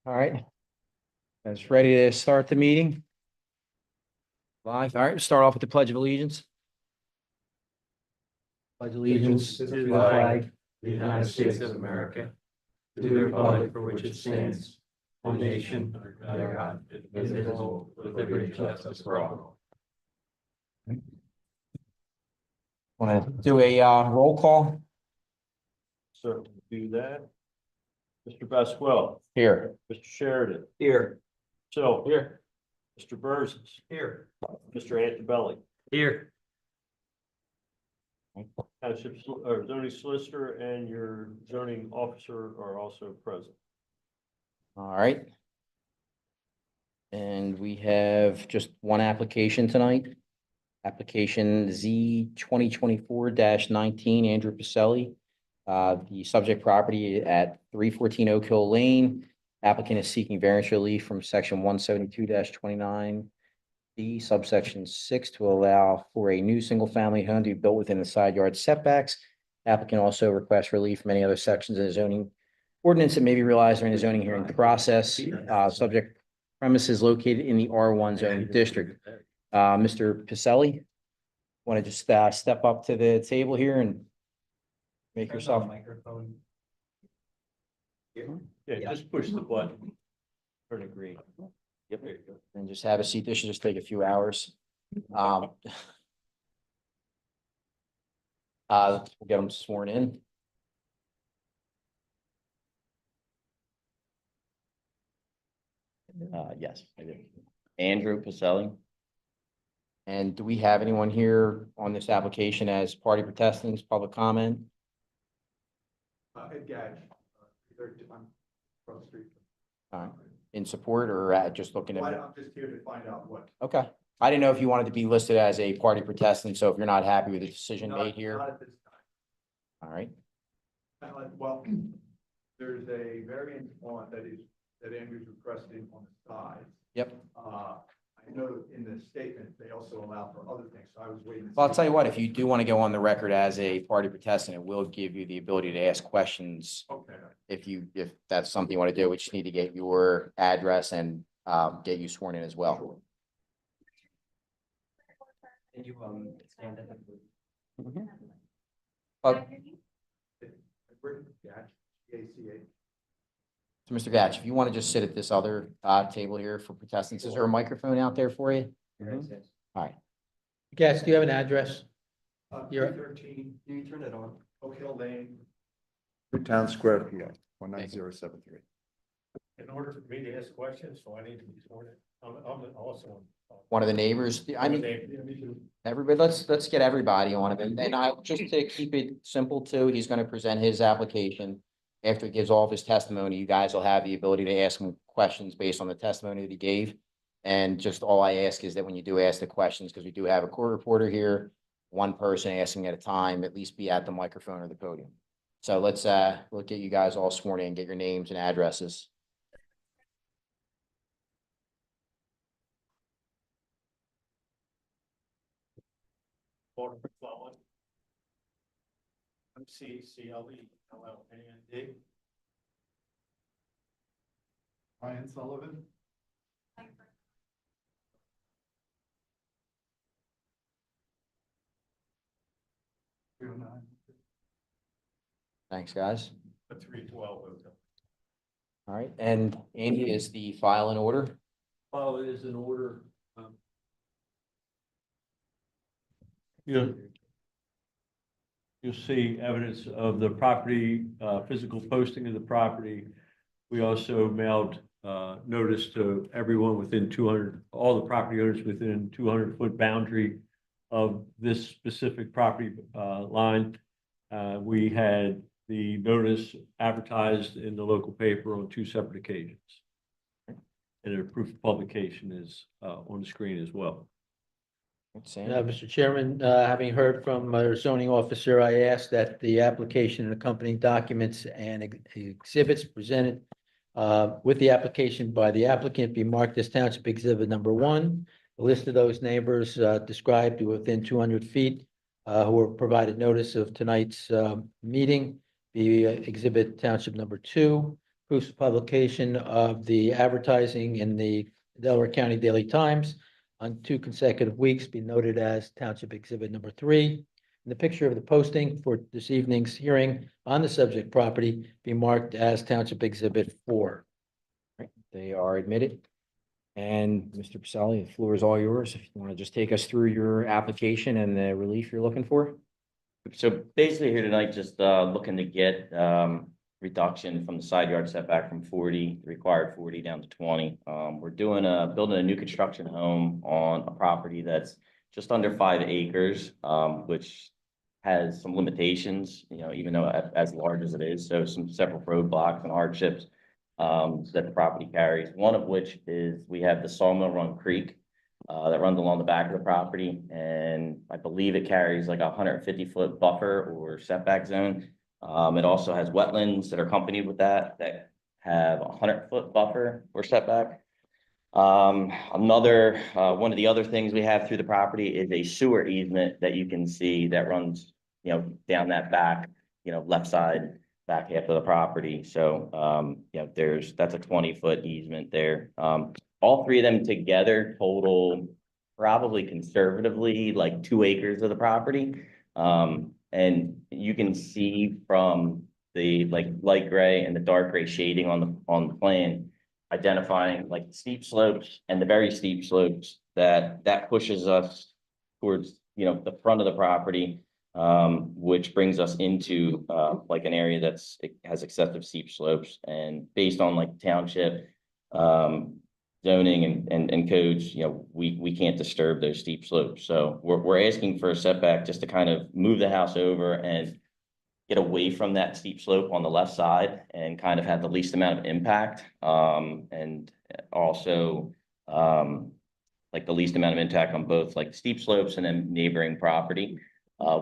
All right. Guys ready to start the meeting? Live. All right, start off with the Pledge of Allegiance. Pledge allegiance to the flag of the United States of America, to the republic for which it stands, one nation, under God, indivisible, with liberty and justice for all. Want to do a roll call Certainly do that. Mr. Baswell, here? Mr. Sheridan, Here. so Here. Mr. Burzes, Here. Mr. Antibelli, Here. Township or zoning solicitor and your zoning officer are also present. All right. And we have just one application tonight. Application Z 2024-19, Andrew Piselli. The subject property at 314 Oak Hill Lane. Applicant is seeking variance relief from section 172-29 B subsection 6 to allow for a new single-family home to be built within the side yard setbacks. Applicant also requests relief from any other sections of the zoning ordinance that may be realized during the zoning hearing process. Subject premises located in the R1 zoning district. Mr. Piselli, want to just step up to the table here and make yourself. Microphone. Yeah, just push the button. Turn it green. Yep. And just have a seat. This should just take a few hours. We'll get them sworn in. Yes, I do. Andrew Piselli. And do we have anyone here on this application as party protestants, public comment? Ed Gage, I'm across the street. All right. In support or just looking Well, at? I'm just here to find out what. Okay. I didn't know if you wanted to be listed as a party protestant, so if you're not happy with the decision made here. Not at this All right. time. Well, there's a variance on that Andrew's requesting on the side. Yep. I know in the statement, they also allow for other things, so I was waiting. Well, I'll tell you what, if you do want to go on the record as a party protestant, it will give you the ability to ask questions. Okay. If that's something you want to do, we just need to get your address and get you sworn in as well. Can you stand at the? Gach. So Mr. Gatch, if you want to just sit at this other table here for protestants, is there a microphone out there for you? All right. Guess, do you have an address? You're- 13 Can you turn it on? Oak Hill Lane. Newtown Square, PO, 19073. In order for me to ask questions, so I need to be sworn in. I'm also. One of the neighbors, I mean, everybody, let's get everybody on it. And I, just to keep it simple too, he's going to present his application. After he gives all of his testimony, you guys will have the ability to ask him questions based on the testimony that he gave. And just all I ask is that when you do ask the questions, because we do have a court reporter here, one person asking at a time, at least be at the microphone or the podium. So we'll get you guys all sworn in, get your names and addresses. MCCLELLAND. Ryan Sullivan. Thanks, guys. 312. All right, and Andy, is the file in order? File is in order. You'll see evidence of the property, physical posting of the property. We also mailed notice to everyone within 200, all the property owners within 200-foot boundary of this specific property line. We had the notice advertised in the local paper on 2 separate occasions. And a proof of publication is on the screen as well. Mr. Chairman, having heard from our zoning officer, I ask that the application and accompanying documents and exhibits presented with the application by the applicant be marked as Township Exhibit number 1. A list of those neighbors described within 200 feet who were provided notice of tonight's meeting be Exhibit Township number 2. proofs of publication of the advertising in the Delaware County Daily Times on 2 consecutive weeks be noted as Township Exhibit number 3. And the picture of the posting for this evening's hearing on the subject property be marked as Township Exhibit 4. Right, they are admitted. And Mr. Piselli, the floor is all yours. If you want to just take us through your application and the relief you're looking for. So basically here tonight, just looking to get reduction from the side yard setback from 40, the required 40 down to 20. We're doing building a new construction home on a property that's just under 5 acres, which has some limitations, you know, even though as large as it is. So some several roadblocks and hardships that the property carries. One of which is we have the Sawmill Run Creek that runs along the back of the property, and I believe it carries like a 150-foot buffer or setback zone. It also has wetlands that are accompanied with that have a 100-foot buffer or setback. Another one of the other things we have through the property is a sewer easement that you can see that runs, you know, down that back, you know, left side back half of the property. So you know, that's a 20-foot easement there. All 3 of them together total probably conservatively like 2 acres of the property. And you can see from the like light gray and the dark gray shading on the plan, identifying like steep slopes and the very steep slopes that pushes us towards, you know, the front of the property, which brings us into like an area it has excessive steep slopes. And based on like township zoning and codes, you know, we can't disturb those steep slopes. So we're asking for a setback just to kind of move the house over and get away from that steep slope on the left side and kind of have the least amount of impact. And also like the least amount of impact on both like steep slopes and then neighboring property.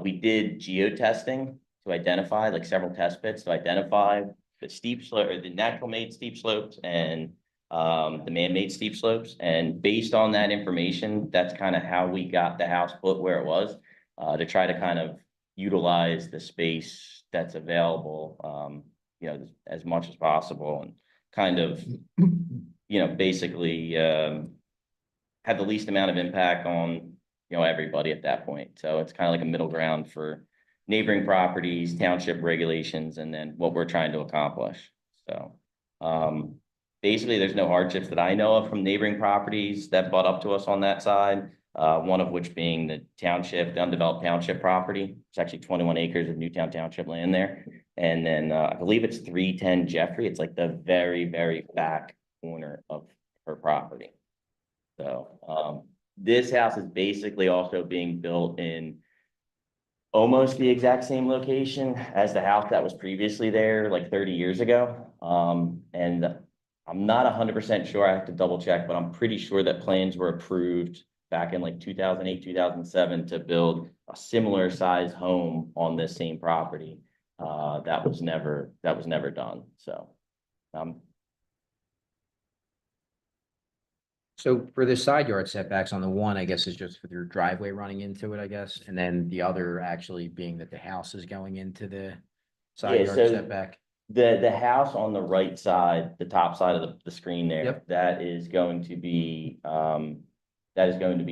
We did geotesting to identify like several test pits to identify the steep slope or the natural made steep slopes and the man-made steep slopes. And based on that information, that's kind of how we got the house put where it was, to try to kind of utilize the space that's available, you know, as much as possible and kind of, you know, basically have the least amount of impact on, you know, everybody at that point. So it's kind of like a middle ground for neighboring properties, township regulations, and then what we're trying to accomplish. So basically there's no hardships that I know of from neighboring properties that butt up to us on that side. One of which being the township, the undeveloped township property. It's actually 21 acres of Newtown Township land there. And then I believe it's 310 Jeffrey. It's like the very, very back corner of her property. So this house is basically also being built in almost the exact same location as the house that was previously there like 30 years ago. And I'm not 100% sure, I have to double check, but I'm pretty sure that plans were approved back in like 2008, 2007 to build a similar size home on this same property. That was never done. So, So for the side yard setbacks on the one, I guess is just for your driveway running into it, I guess. And then the other actually being that the house is going into the side Yeah, yard so setback. the house on the right side, the top side of the screen there, Yep. that is going to be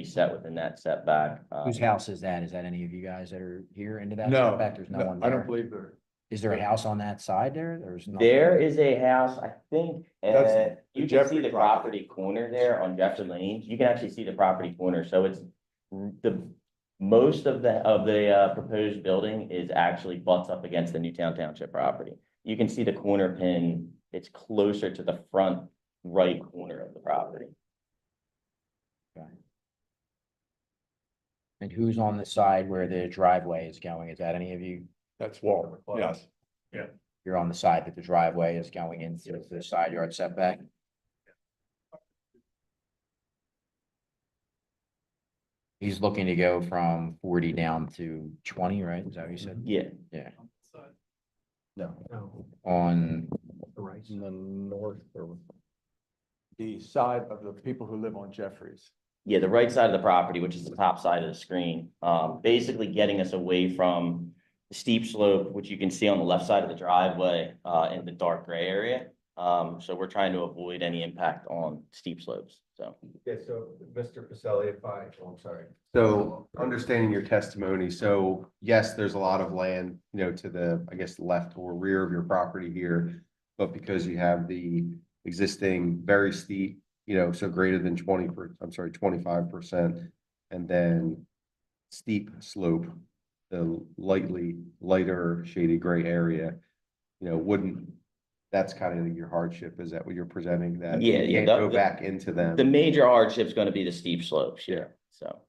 set within that setback. Whose house is that? Is that any of you guys that are here into that No, setback? There's no one I there. don't believe there. Is there a house on that side there? There's not. There is a house, I think, That's the you can Jeffrey see the property corner there on Jefferson Lane. You can actually see the property corner. So it's most of the proposed building is actually butts up against the Newtown Township property. You can see the corner pin. It's closer to the front right corner of the property. And who's on the side where the driveway is going? Is that any of you? That's Walter, yes. You're on the side that the driveway is going into the side yard setback? He's looking to go from 40 down to 20, right? Is that what you said? Yeah. Yeah. No. On, In the north or the side of the people who live on Jeffries. Yeah, the right side of the property, which is the top side of the screen, basically getting us away from the steep slope, which you can see on the left side of the driveway, in the dark gray area. So we're trying to avoid any impact on steep slopes, so. Yeah, so Mr. Piselli, I'm sorry. So understanding your testimony, so yes, there's a lot of land, to the, I guess, left or rear of your property here. But because you have the existing very steep, so greater than 25%, and then steep slope, the lighter shady gray area, that's kind of your hardship, is that what you're presenting, that Yeah, you yeah, can't go back into them? The major hardship's gonna be the steep slopes, yeah, so.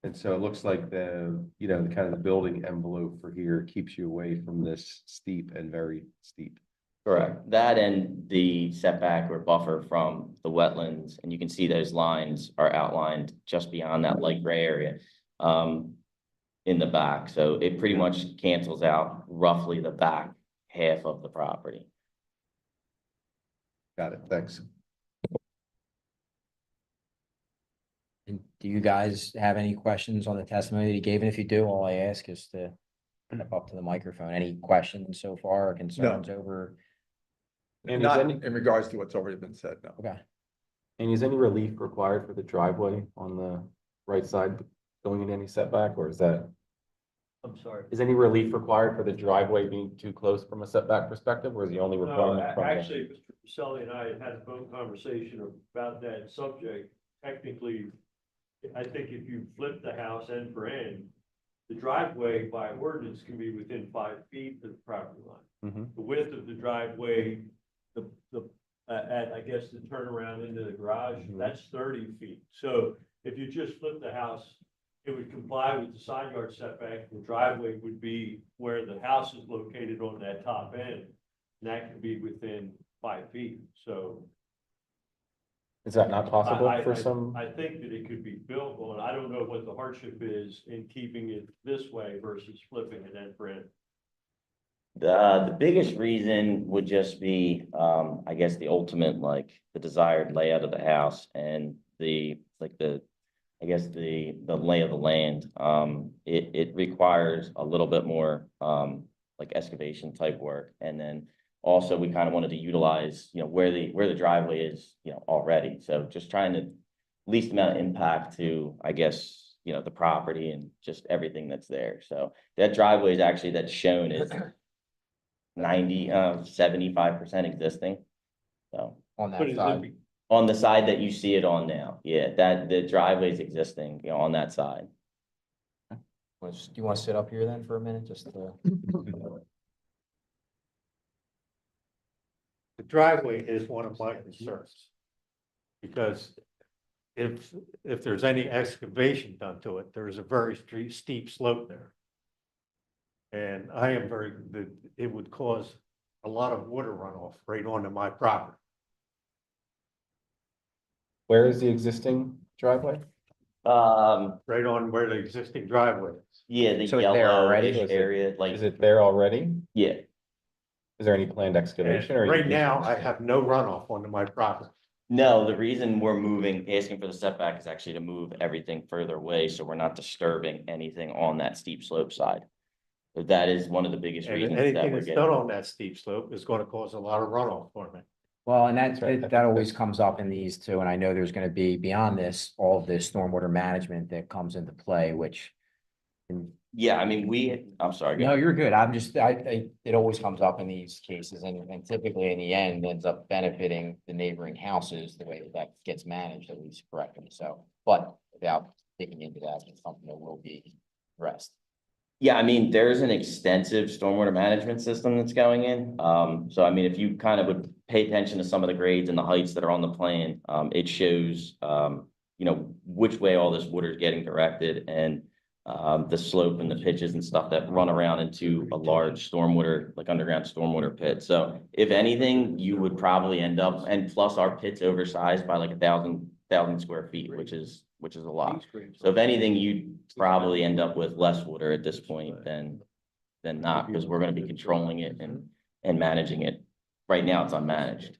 And so it looks like the kind of the building envelope for here keeps you away from this steep and very steep. Correct. That and the setback or buffer from the wetlands, and you can see those lines are outlined just beyond that light gray area in the back. So it pretty much cancels out roughly the back half of the property. Got it, thanks. And do you guys have any questions on the testimony that he gave? And if you do, all I ask is to step up to the microphone. Any questions so far or concerns over? And not in regards to what's already been said, no. Okay. And is any relief required for the driveway on the right side going in any setback, or is that, I'm sorry. is any relief required for the driveway being too close from a setback perspective, or is the only No, requirement from the? actually, Mr. Piselli and I had a phone conversation about that subject. Technically, I think if you flip the house end for end, the driveway by ordinance can be within 5 feet of the property line. Mhm. The width of the driveway, at, I guess, the turnaround into the garage, that's 30 feet. So if you just flip the house, it would comply with the side yard setback. The driveway would be where the house is located on that top end. And that can be within 5 feet. So Is that not possible for I some? think that it could be built on, I don't know what the hardship is in keeping it this way versus flipping it end for end. The biggest reason would just be, I guess, the ultimate, like, the desired layout of the house and I guess, the lay of the land. It requires a little bit more, like excavation type work. And then also we kind of wanted to utilize, where the driveway is, already. So just trying to least amount of impact to, I guess, the property and just everything that's there. So that driveway is actually, that's shown is 75% existing. So On But that is side? it, on the side that you see it on now, yeah, that the driveway is existing, on that side. Do you want to sit up here then for a minute, just to? The driveway is one of my concerns. Because if there's any excavation done to it, there is a very steep slope there. And I am it would cause a lot of water runoff right onto my property. Where is the existing driveway? Right on where the existing driveway is. Yeah, the So it's there already? yellowish area, Is like, it there already? yeah, Is there any planned And excavation or? right now, I have no runoff onto my property. no, the reason we're asking for the setback is actually to move everything further away, so we're not disturbing anything on that steep slope side. So that is one of the biggest And reasons that anything we're that's done getting. on that steep slope is going to cause a lot of runoff for me. Well, and That's right. that always comes up in these too, and I know there's gonna be beyond this, all of this stormwater management that comes into play, which. Yeah, I mean, I'm sorry. go No, ahead. you're good. I'm just, it always comes up in these cases and typically in the end ends up benefiting the neighboring houses, the way that gets managed, at least correctly. So, but without digging into that, it's something that will be addressed. Yeah, I mean, there's an extensive stormwater management system that's going in. So I mean, if you kind of would pay attention to some of the grades and the heights that are on the plan, it shows, which way all this water is getting directed and the slope and the pitches and stuff that run around into a large stormwater, like underground stormwater pit. So if anything, you would probably end up, and plus our pit's oversized by like 1,000 square feet, which is a lot. So if anything, you'd probably end up with less water at this point than not, because we're gonna be controlling it and managing it. Right now, it's unmanaged.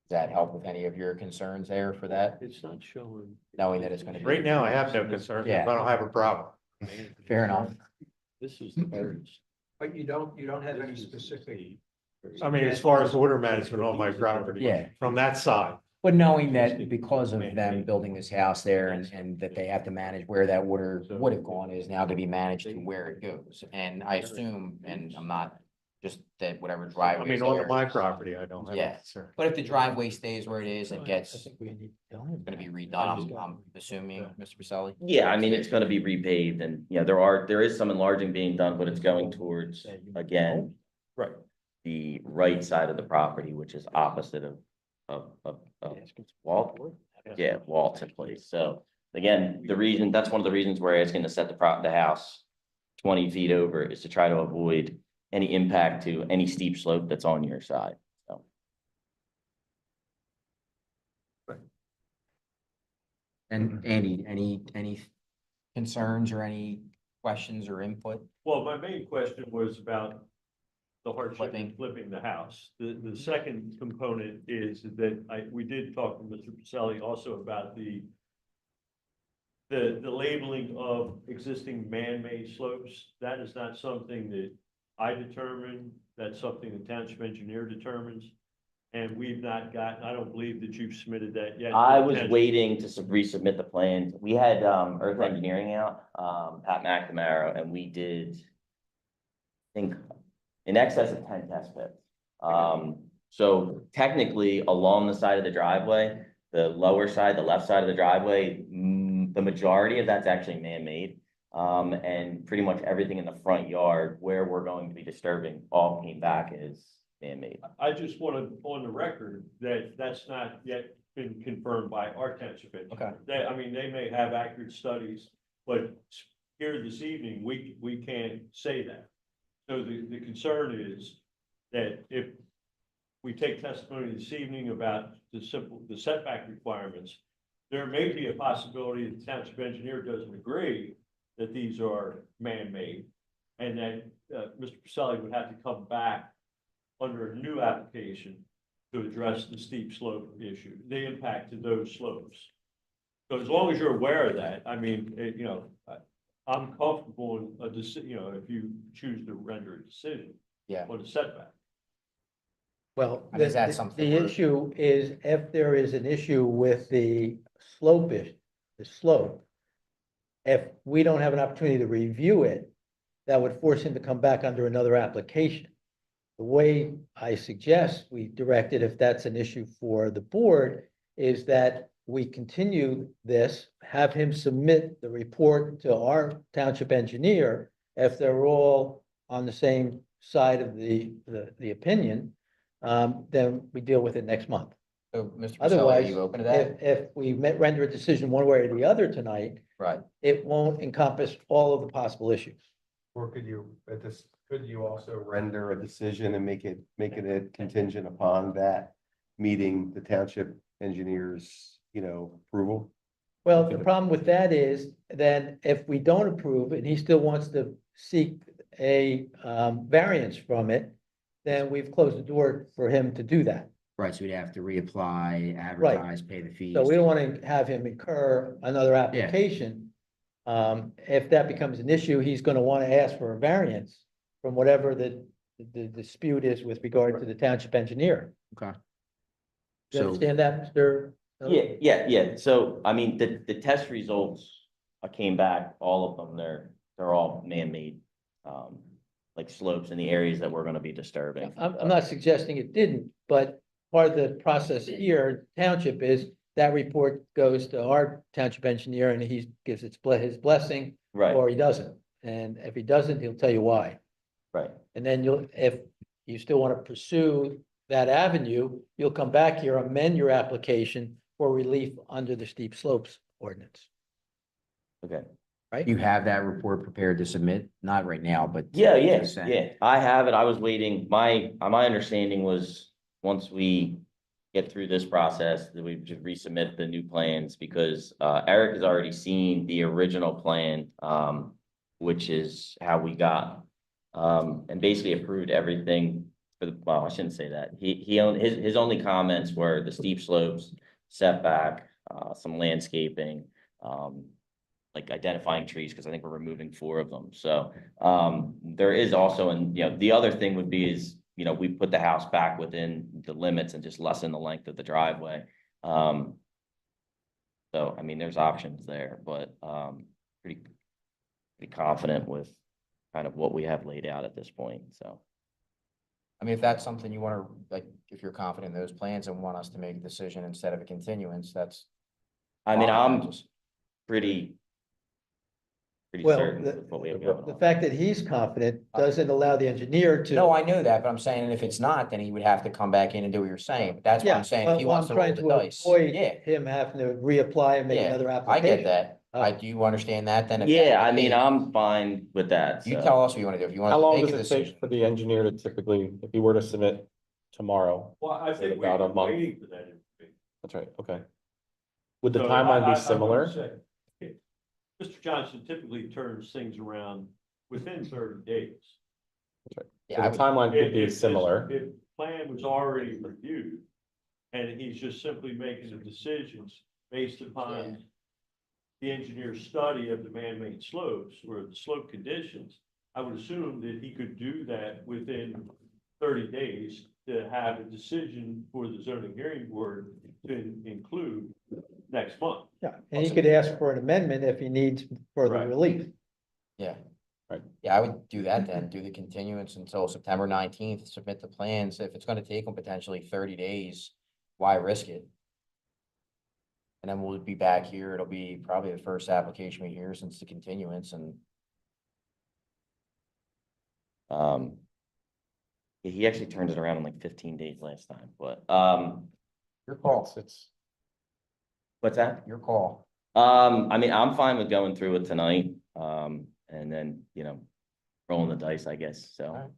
Does that help with any of your concerns there for that, it's not showing. knowing that it's gonna be? Right now, I have no concerns. Yeah. I don't have a problem. Fair enough. This is the variance. But you don't have any specific. I mean, as far as water management on my property. Yeah. From that side. But knowing that because of them building this house there and that they have to manage where that water would have gone is now gonna be managed to where it goes. And I assume, and I'm not, just that whatever I driveway mean, is on there. my property, I don't have. Yeah. a concern. But if the driveway stays where it is and I gets, think we need to tell him gonna be that. redone, I'm assuming, Mr. Pacelli? Yeah, I mean, it's gonna be repaved and, there is some enlarging being done, but it's going towards, again, Right. the right side of the property, which is opposite of Walt. Yeah, Walt's in place. So again, that's one of the reasons we're asking to set the house 20 feet over is to try to avoid any impact to any steep slope that's on your side. So. And Andy, any concerns or any questions or input? Well, my main question was about the hardship in Flipping. flipping the house. The second component is that we did talk to Mr. Piselli also about the labeling of existing man-made slopes. That is not something that I determine, that's something the township engineer determines. And we've not gotten, I don't believe that you've submitted that yet. I was waiting to resubmit the plans. We had Earth Right. Engineering out, Pat McNamara, and we did, I think, in excess of 10 test pits. So technically, along the side of the driveway, the lower side, the left side of the driveway, the majority of that's actually man-made. And pretty much everything in the front yard where we're going to be disturbing all came back as man-made. I just wanted on the record that that's not yet been confirmed by our township engineer. Okay. I mean, they may have accurate studies, but here this evening, we can't say that. So the concern is that if we take testimony this evening about the setback requirements, there may be a possibility that the township engineer doesn't agree that these are man-made, and that Mr. Piselli would have to come back under a new application to address the steep slope issue, the impact to those slopes. So as long as you're aware of that, I mean, I'm comfortable in a decision, if you choose to render a decision. Yeah. On the setback. Well, And is that something the we're- issue is if there is an issue with the slope, the slope, if we don't have an opportunity to review it, that would force him to come back under another application. The way I suggest we direct it, if that's an issue for the board, is that we continue this, have him submit the report to our township engineer. If they're all on the same side of the opinion, then we deal with it next month. So, Mr. Pacelli, are Otherwise, you open to that? if we render a decision one way or the other tonight, Right. it won't encompass all of the possible issues. Or could you also render a decision and make it a contingent upon that meeting the township engineer's, approval? Well, the problem with that is then if we don't approve and he still wants to seek a variance from it, then we've closed the door for him to do that. Right, so we'd have to reapply, advertise, pay the fees. So we don't want to have him incur another application. If that becomes an issue, he's going to want to ask for a variance from whatever the dispute is with regard to the township engineer. Okay. Do you So, understand that, Mr.? Yeah. So, I mean, the test results came back, all of them, they're all man-made, like slopes in the areas that we're gonna be disturbing. I'm not suggesting it didn't, but part of the process here, township is that report goes to our township engineer and he gives his blessing Right, or he doesn't. And if he doesn't, he'll tell you why. right. And then if you still want to pursue that avenue, you'll come back here, amend your application for relief under the steep slopes ordinance, Okay. right? you have that report prepared to submit? Not right now, but. Yeah. just saying. Yeah, I have it. I was waiting. My understanding was once we get through this process, that we just resubmit the new plans because Eric has already seen the original plan, which is how we got and basically approved everything well, I shouldn't say that. His only comments were the steep slopes, setback, some landscaping, like identifying trees, because I think we're removing 4 of them. So there is also, and the other thing would be is, we put the house back within the limits and just lessen the length of the driveway. So, I mean, there's options there, but pretty confident with kind of what we have laid out at this point, so. I mean, if that's something you want to, like, if you're confident in those plans and want us to make a decision instead of a continuance, that's. I mean, fine. I'm pretty Well, certain with what we have going The on. fact that he's confident doesn't allow the engineer to. No, I know that, but I'm saying if it's not, then he would have to come back in and do what you're saying. But that's what Yeah, I'm saying. If he well, wants I'm to roll trying the to dice. avoid Yeah, him having to reapply and make yeah, another I application. get that. Oh. Do you understand that then? If Yeah, that's I the mean, case, I'm fine with that, You so. tell us what you want to do. If you want How to long make does a it decision. take for the engineer to typically, if he were to submit tomorrow? Well, I think we've About a been month. waiting for that information. That's right, okay. Would the So timeline I be would similar? say, Mr. Johnson typically turns things around within 30 days. Yeah, I So the would- timeline could be If this- similar. If plan was already reviewed, and he's just simply making the decisions based upon the engineer's study of the man-made slopes or the slope conditions, I would assume that he could do that within 30 days to have a decision for the zoning hearing board to include next month. Yeah, and he could ask for an amendment if he needs further Right. relief. Yeah. Right. Yeah, I would do that then, do the continuance until September 19th, submit the plans. If it's gonna take them potentially 30 days, why risk it? And then we'll be back here. It'll be probably the first application we hear since the continuance and He actually turned it around in like 15 days last time, but your call, It's what's that? your call. I mean, I'm fine with going through it tonight, and then, rolling the dice, I guess, so. Alright.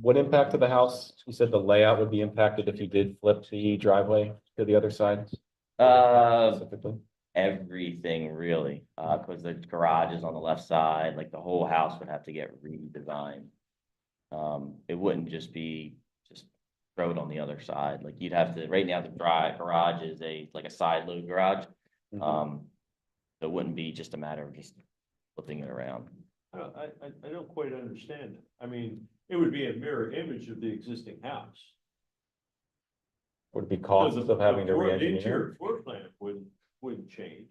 What impact to the house? You said the layout would be impacted if you did flip the driveway to the other side specifically? Everything really, because the garage is on the left side, like the whole house would have to get redesigned. It wouldn't just be throw it on the other side, like you'd have to, right now the garage is like a side load garage. So it wouldn't be just a matter of just flipping it around. I don't quite understand it. I mean, it would be a mirror image of the existing house. Would it be So costs the- of having to the re-engineer? interior floor plan wouldn't change.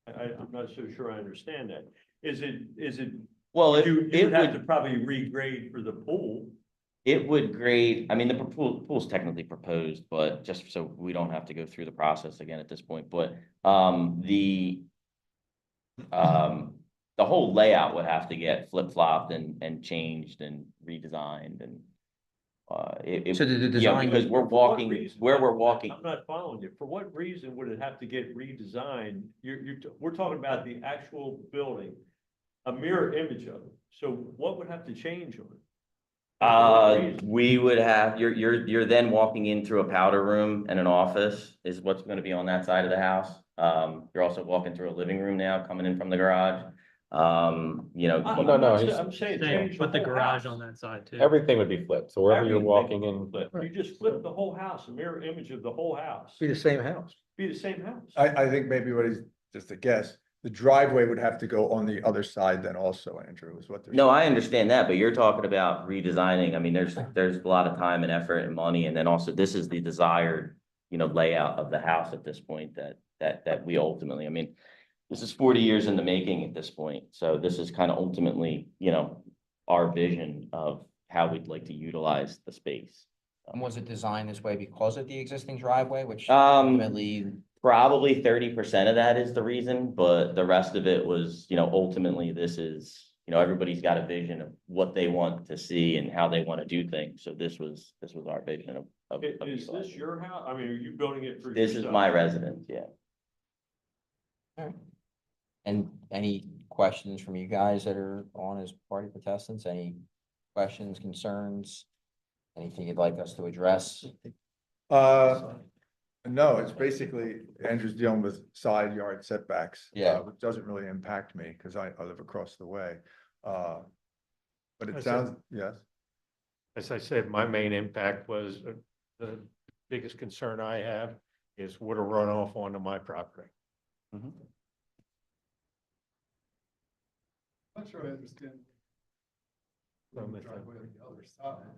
I'm not so sure I understand that. Is it, Well, you it would have to would, probably regrade for the pool. it would grade, I mean, the pool's technically proposed, but just so we don't have to go through the process again at this point, but, the whole layout would have to get flip-flopped and changed and redesigned and, So the design because would- we're For what walking, reason? where we're walking. I'm not following you. For what reason would it have to get redesigned? We're talking about the actual building, a mirror image of it. So what would have to change on it? For what reason? We would have, you're then walking in through a powder room and an office is what's gonna be on that side of the house. You're also walking through a living room now, coming in from the garage. I'm no, not he's I'm saying Saying, change put the whole garage house. on that side too. Everything would be flipped, so wherever you're Everything walking in. flip. You just flip the whole house, a mirror image of the whole house. Be the same house. Be the same house. I think maybe what he's, just a guess, the driveway would have to go on the other side then also, Andrew, is what they're. No, I understand that, but you're talking about redesigning. I mean, there's a lot of time and effort and money, and then also this is the desired, layout of the house at this point that we ultimately, I mean, this is 40 years in the making at this point. So this is kind of ultimately, our vision of how we'd like to utilize the space. And was it designed this way because of the existing driveway, which Um, ultimately, Probably 30% of that is the reason, but the rest of it was, ultimately this is, everybody's got a vision of what they want to see and how they want to do things. So this was our vision of Is this utilizing. your house? I mean, are you building it for This is yourself? my residence, yeah. and any questions from you guys that are on as party protestants? Any questions, concerns? Anything you'd like us to address? No, it's basically, Andrew's dealing with side yard setbacks. Yeah. Which doesn't really impact me, because I live across the way. But I it see. sounds, yes, As I said, my main impact was the biggest concern I have is water runoff onto my property. Not sure I understand. From the Driveway on the other side.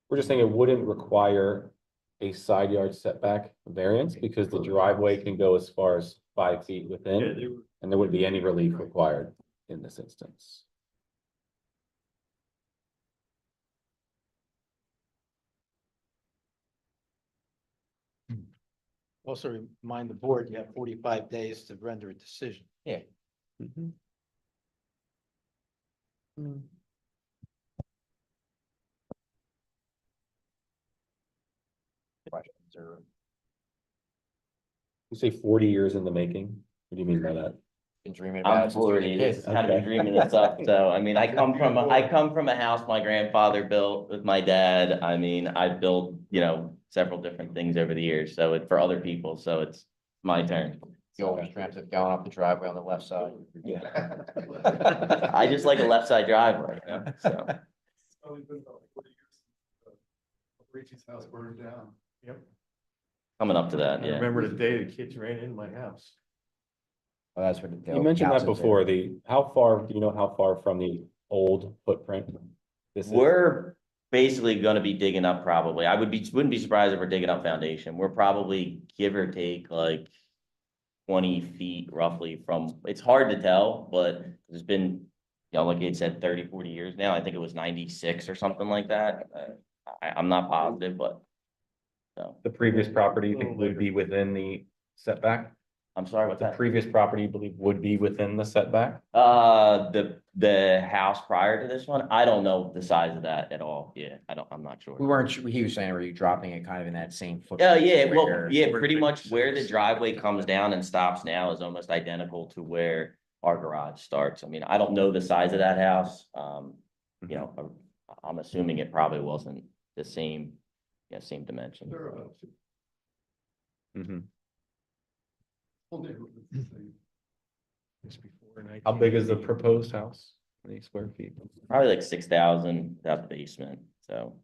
We're just saying it wouldn't require a side yard setback variance because the driveway can go as far as 5 feet Yeah, within, they were, and there wouldn't be any relief required in this instance. Also remind the board, you have 45 days to render a decision. Yeah. Questions or? You say 40 years in the making? What do you mean by that? Been dreaming about I'm it since you were a 40, kid. just kind of been dreaming this up, so, I mean, I come from a house my grandfather built with my dad. I mean, I've built, several different things over the years, so it's for other people, so it's my turn. You always dreamt of going up the driveway on the left side. Yeah. I just like a left side driveway, so. It's only been about 40 years since Richie's house burned down. Yep. Coming up to that, I yeah. remember the day the kids ran in my house. Well, that's what. You mentioned that before, do you know how far from the old footprint this is? We're basically gonna be digging up probably. Wouldn't be surprised if we're digging up foundation. We're probably give or take like 20 feet roughly from, it's hard to tell, but it's been, like it said, 30, 40 years now. I think it was 96 or something like that. I'm not positive, but so. The previous property you think would be within the setback? I'm sorry, what's The that? previous property you believe would be within the setback? The house prior to this one, I don't know the size of that at all. Yeah, I'm not sure. We weren't, he was saying, were you dropping it kind of in that same Oh, footprint? yeah, well, where- yeah, pretty much where the driveway comes down and stops now is almost identical to where our garage starts. I mean, I don't know the size of that house. I'm assuming it probably wasn't the same, same dimension. They're about whole neighborhood is the same. It's before How big is the 1980. proposed house? How many square feet? Probably like 6,000 without the basement, so.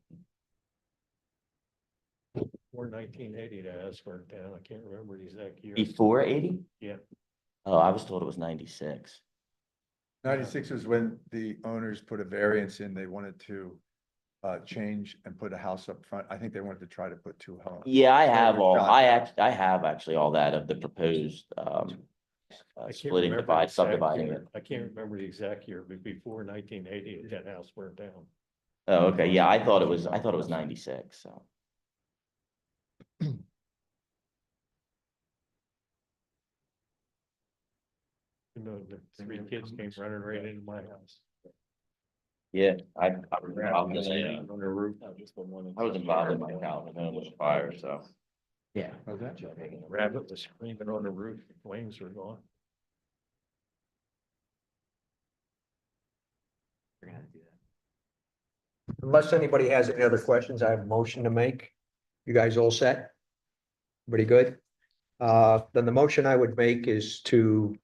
Before 1980, the house burned down. I can't remember the exact year. Before 80? Yeah. Oh, I was told it was 96. 96 was when the owners put a variance in, they wanted to change and put a house up front. I think they wanted to try to put two homes. Yeah, I have Over all, shot. I have actually all that of the proposed, I can't splitting, remember the exact subdividing year. it. I can't remember the exact year, but before 1980, that house burned down. Oh, okay, yeah, I thought it was 96, so. The 3 kids came running right into my house. Yeah, I was in, On the roof. I was involved in my house, and it was a fire, so. Yeah. Rabbit was screaming on the roof. The flames were gone. Unless anybody has any other questions, I have a motion to make. You guys all set? Pretty good? Then the motion I would make is to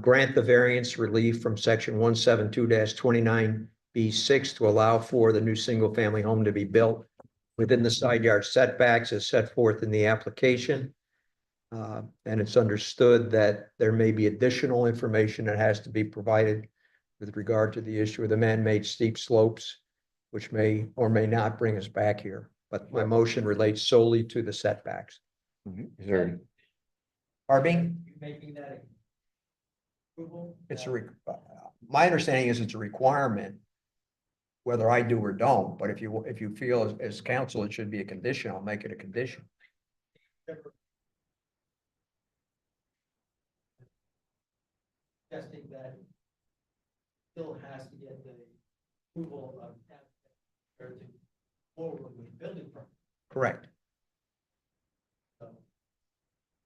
grant the variance relief from section 172-29B6 to allow for the new single-family home to be built within the side yard setbacks as set forth in the application. And it's understood that there may be additional information that has to be provided with regard to the issue of the man-made steep slopes, which may or may not bring us back here. But my motion relates solely to the setbacks. Is there, Pardon me? Making that approval? It's my understanding is it's a requirement, whether I do or don't, but if you feel as counsel, it should be a condition, I'll make it a condition. Suggesting that still has to get the approval of or to forward with building permit. Correct.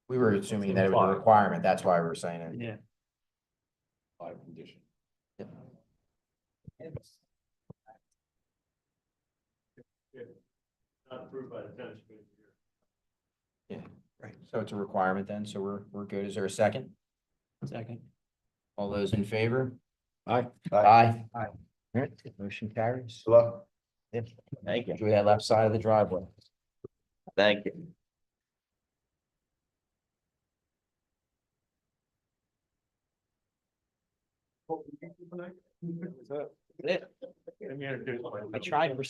we were assuming that it was a requirement, that's why we were saying it. Yeah. By condition. Not approved by the township engineer. Right, so it's a requirement then, so we're good. Is there a second? Second. All those in favor? Aye. Aye. All right, motion carries. Good luck. Thank you, Enjoy that left side of the driveway. thank you. Let me introduce myself. I tried for